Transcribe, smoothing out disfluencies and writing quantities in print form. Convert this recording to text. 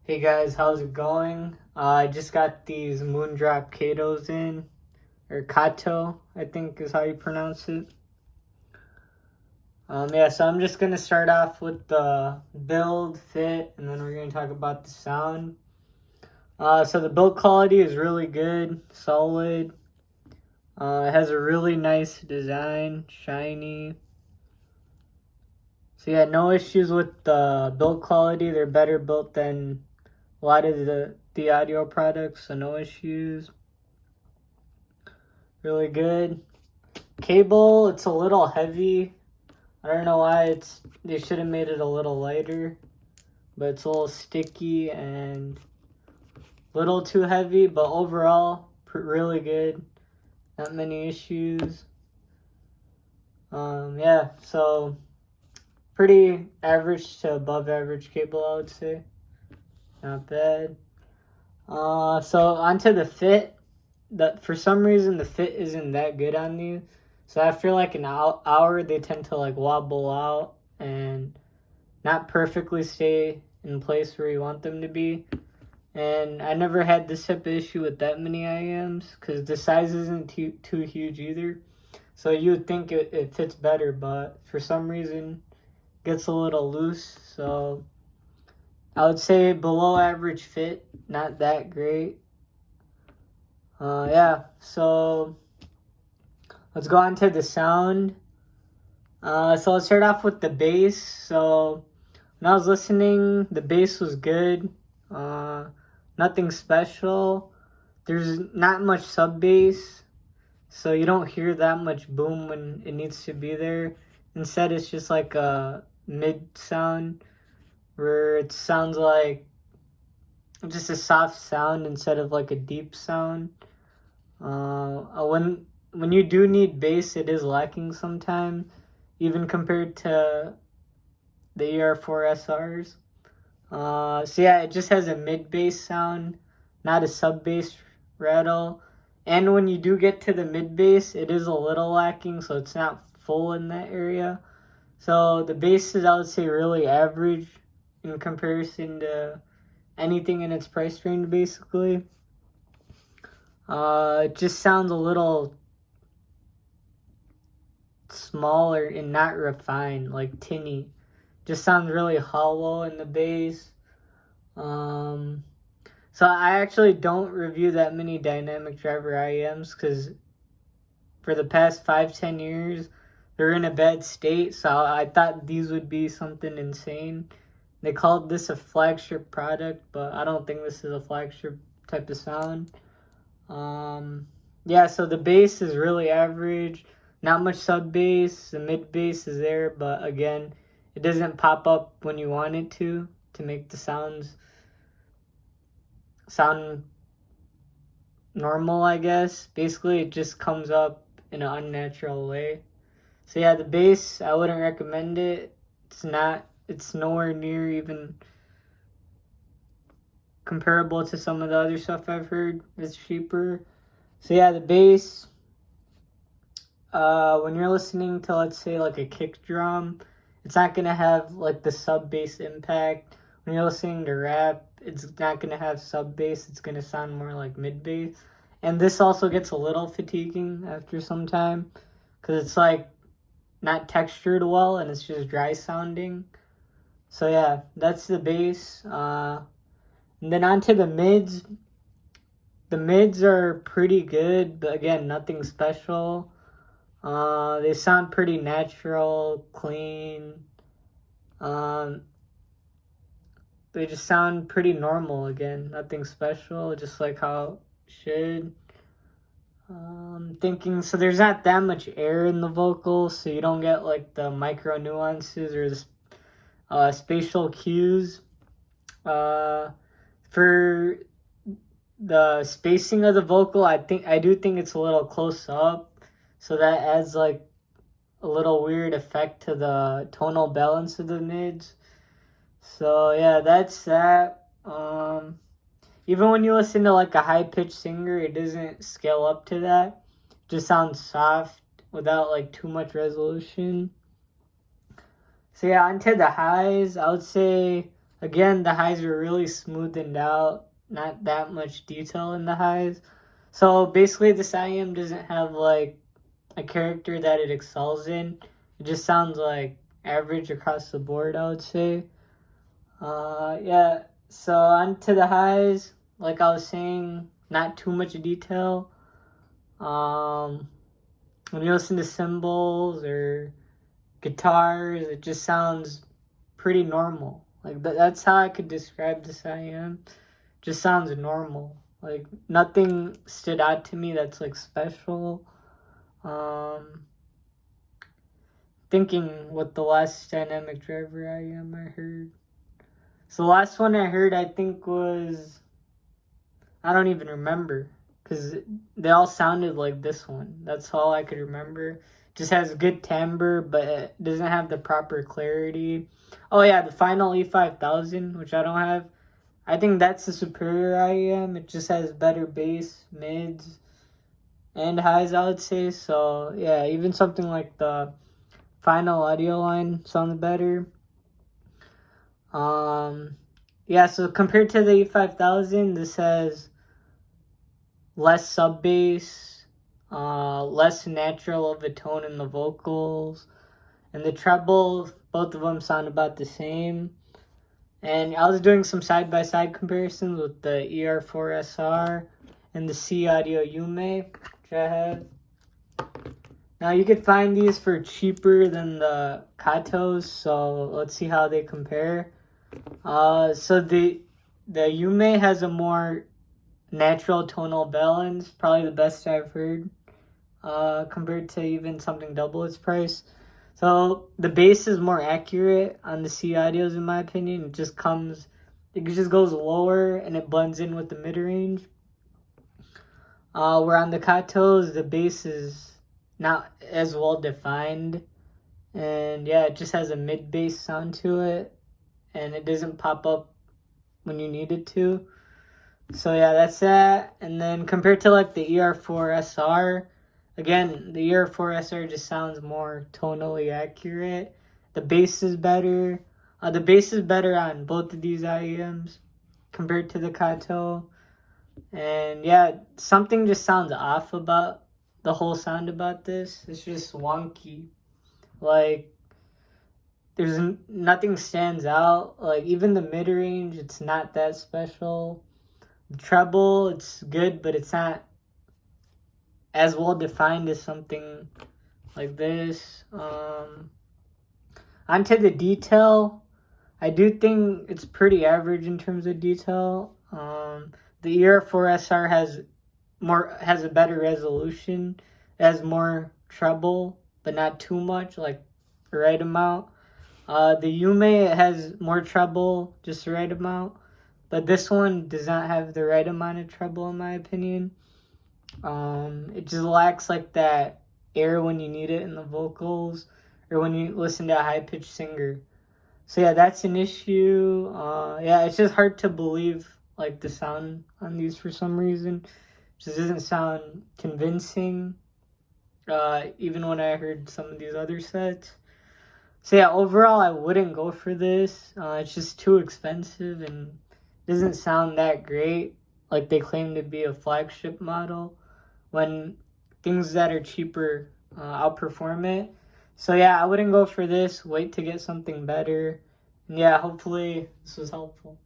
Hey guys, how's it going? I just got these Moondrop Katos in, or Kato, I think is how you pronounce it. So I'm just gonna start off with the build, fit, and then we're gonna talk about the sound. So the build quality is really good, solid. It has a really nice design, shiny. So yeah, no issues with the build quality. They're better built than a lot of the audio products, so no issues. Really good. Cable, it's a little heavy. I don't know why they should have made it a little lighter, but it's a little sticky and a little too heavy, but overall really good. Not many issues. So pretty average to above average cable, I would say. Not bad. So onto the fit. For some reason the fit isn't that good on these. So after like an hour, they tend to like wobble out and not perfectly stay in place where you want them to be. And I never had this type of issue with that many IEMs because the size isn't too huge either. So you would think it fits better, but for some reason it gets a little loose. So I would say below average fit, not that great. So let's go on to the sound. So let's start off with the bass. So when I was listening, the bass was good. Nothing special. There's not much sub bass, so you don't hear that much boom when it needs to be there. Instead, it's just like a mid sound where it sounds like just a soft sound instead of like a deep sound. When you do need bass, it is lacking sometimes, even compared to the ER4 SRs. It just has a mid bass sound, not a sub bass rattle. And when you do get to the mid bass, it is a little lacking, so it's not full in that area. So the bass is, I would say, really average in comparison to anything in its price range, basically. It just sounds a little smaller and not refined, like tinny. Just sounds really hollow in the bass. So I actually don't review that many dynamic driver IEMs because for the past 5-10 years, they're in a bad state. So I thought these would be something insane. They called this a flagship product, but I don't think this is a flagship type of sound. So the bass is really average. Not much sub bass. The mid bass is there, but again, it doesn't pop up when you want it to make the sound normal, I guess. Basically, it just comes up in an unnatural way. So yeah, the bass, I wouldn't recommend it. It's nowhere near even comparable to some of the other stuff I've heard. It's cheaper. So yeah, the bass, when you're listening to, let's say, like a kick drum, it's not going to have like the sub bass impact. When you're listening to rap, it's not going to have sub bass. It's going to sound more like mid bass. And this also gets a little fatiguing after some time because it's like not textured well and it's just dry sounding. So yeah, that's the bass. And then onto the mids. The mids are pretty good, but again, nothing special. They sound pretty natural, clean. They just sound pretty normal again. Nothing special, just like how it should. Thinking, so there's not that much air in the vocals, so you don't get like the micro nuances or the spatial cues. For the spacing of the vocal, I do think it's a little close up, so that adds like a little weird effect to the tonal balance of the mids. So yeah, that's that. Even when you listen to like a high-pitched singer, it doesn't scale up to that. It just sounds soft without like too much resolution. So yeah, onto the highs, I would say Again, the highs are really smoothened out, not that much detail in the highs. So basically this IEM doesn't have like a character that it excels in. It just sounds like average across the board, I would say. Yeah, so on to the highs. Like I was saying, not too much detail. When you listen to cymbals or guitars, it just sounds pretty normal. Like that's how I could describe this IEM. Just sounds normal. Like nothing stood out to me that's like special. Thinking what the last dynamic driver IEM I heard. So the last one I heard I think was, I don't even remember, because they all sounded like this one. That's all I could remember. Just has good timbre, but it doesn't have the proper clarity. Oh yeah, the final E5000, which I don't have. I think that's the superior IEM. It just has better bass, mids, and highs, I would say. So yeah, even something like the final audio line sounds better. Yeah, so compared to the E5000, this has less sub bass, less natural of a tone in the vocals, and the treble, both of them sound about the same. And I was doing some side-by-side comparisons with the ER4SR and the C Audio Yume, which I have. Now you could find these for cheaper than the Katos, so let's see how they compare. So the Yume has a more natural tonal balance, probably the best I've heard, compared to even something double its price. So the bass is more accurate on the C audios, in my opinion. It just goes lower and it blends in with the mid range. Where on the Katos, the bass is not as well defined, and yeah, it just has a mid bass sound to it, and it doesn't pop up when you need it to. So yeah, that's that. And then compared to like the ER4SR, again, the ER4SR just sounds more tonally accurate. The bass is better. The bass is better on both of these IEMs compared to the Kato. And yeah, something just sounds off about the whole sound about this. It's just wonky. Like, there's nothing stands out. Like, even the mid-range, it's not that special. The treble, it's good, but it's not as well defined as something like this. Onto the detail, I do think it's pretty average in terms of detail. The ER4SR has a better resolution. It has more treble, but not too much, like the right amount. The Yume has more treble, just the right amount. But this one does not have the right amount of treble, in my opinion. It just lacks like that air when you need it in the vocals, or when you listen to a high-pitched singer. So yeah, that's an issue. Yeah, it's just hard to believe like the sound on these for some reason. It just doesn't sound convincing. Even when I heard some of these other sets. So yeah, overall I wouldn't go for this. It's just too expensive and doesn't sound that great. Like they claim to be a flagship model, when things that are cheaper outperform it. So yeah, I wouldn't go for this. Wait to get something better. And yeah, hopefully this was helpful.